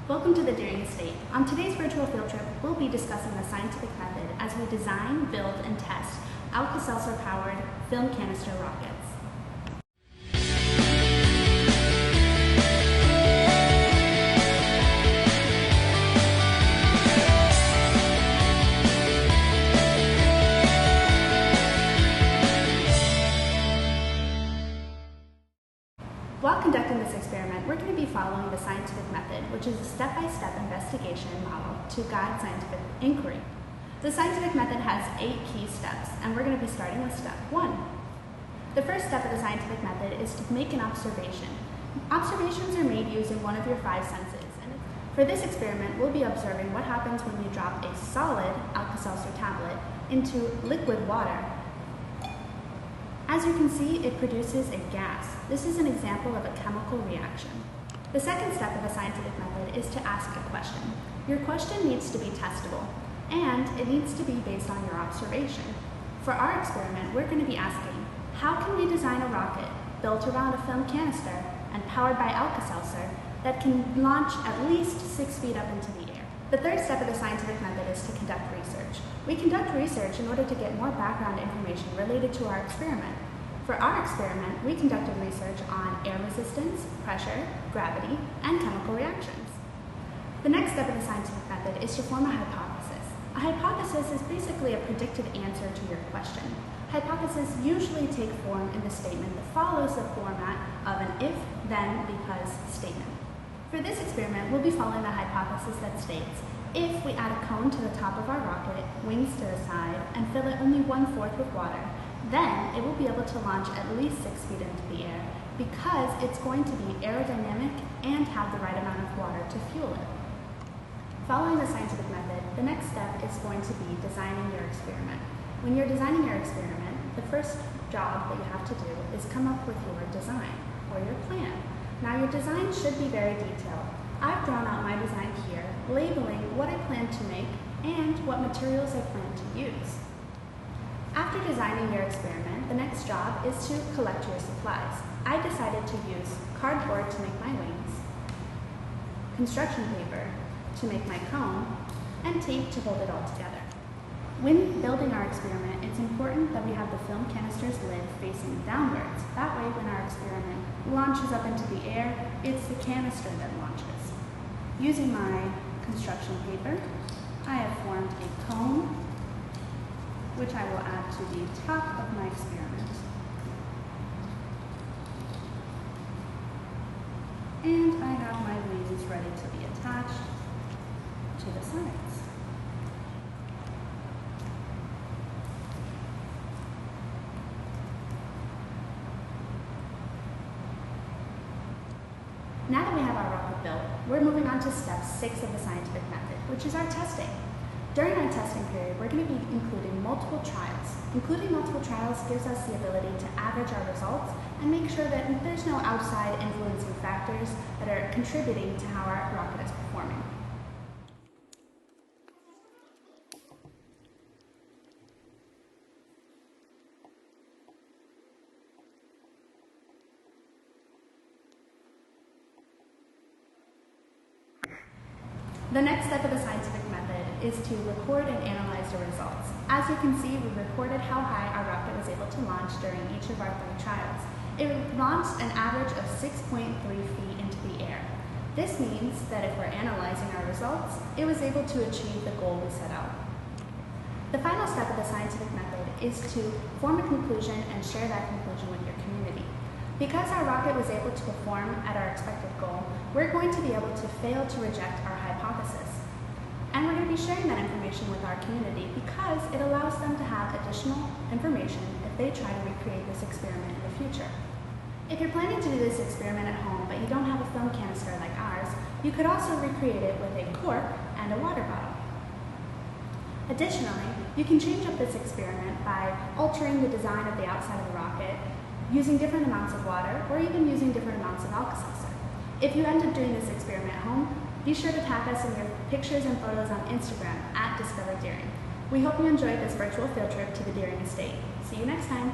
Welcome to the Deering Estate. On today's virtual field trip, we'll be discussing the scientific method as we design, build, and test Alka-Seltzer powered film canister rockets. While conducting this experiment, we're going to be following the scientific method, which is a step-by-step investigation model to guide scientific inquiry. The scientific method has 8 key steps, and we're going to be starting with step 1. The first step of the scientific method is to make an observation. Observations are made using one of your 5 senses. And for this experiment, we'll be observing what happens when we drop a solid Alka-Seltzer tablet into liquid water. As you can see, it produces a gas. This is an example of a chemical reaction. The second step of the scientific method is to ask a question. Your question needs to be testable, and it needs to be based on your observation. For our experiment, we're going to be asking, how can we design a rocket built around a film canister and powered by Alka-Seltzer that can launch at least 6 feet up into the air? The third step of the scientific method is to conduct research. We conduct research in order to get more background information related to our experiment. For our experiment, we conducted research on air resistance, pressure, gravity, and chemical reactions. The next step of the scientific method is to form a hypothesis. A hypothesis is basically a predicted answer to your question. Hypotheses usually take form in the statement that follows the format of an if, then, because statement. For this experiment, we'll be following the hypothesis that states, if we add a cone to the top of our rocket, wings to the side, and fill it only 1/4 with water, then it will be able to launch at least 6 feet into the air because it's going to be aerodynamic and have the right amount of water to fuel it. Following the scientific method, the next step is going to be designing your experiment. When you're designing your experiment, the first job that you have to do is come up with your design or your plan. Now your design should be very detailed. I've drawn out my design here, labeling what I plan to make and what materials I plan to use. After designing your experiment, the next job is to collect your supplies. I decided to use cardboard to make my wings, construction paper to make my cone, and tape to hold it all together. When building our experiment, it's important that we have the film canister's lid facing downwards. That way, when our experiment launches up into the air, it's the canister that launches. Using my construction paper, I have formed a cone, which I will add to the top of my experiment. And I have my wings ready to be attached to the sides. Now that we have our rocket built, we're moving on to step 6 of the scientific method, which is our testing. During our testing period, we're going to be including multiple trials. Including multiple trials gives us the ability to average our results and make sure that there's no outside influencing factors that are contributing to how our rocket is performing. The next step of the scientific method is to record and analyze the results. As you can see, we recorded how high our rocket was able to launch during each of our 3 trials. It launched an average of 6.3 feet into the air. This means that if we're analyzing our results, it was able to achieve the goal we set out. The final step of the scientific method is to form a conclusion and share that conclusion with your community. Because our rocket was able to perform at our expected goal, we're going to be able to fail to reject our hypothesis. And we're going to be sharing that information with our community because it allows them to have additional information if they try to recreate this experiment in the future. If you're planning to do this experiment at home but you don't have a film canister like ours, you could also recreate it with a cork and a water bottle. Additionally, you can change up this experiment by altering the design of the outside of the rocket, using different amounts of water, or even using different amounts of Alka-Seltzer. If you end up doing this experiment at home, be sure to tag us in your pictures and photos on Instagram @DiscoverDeering. We hope you enjoyed this virtual field trip to the Deering Estate. See you next time.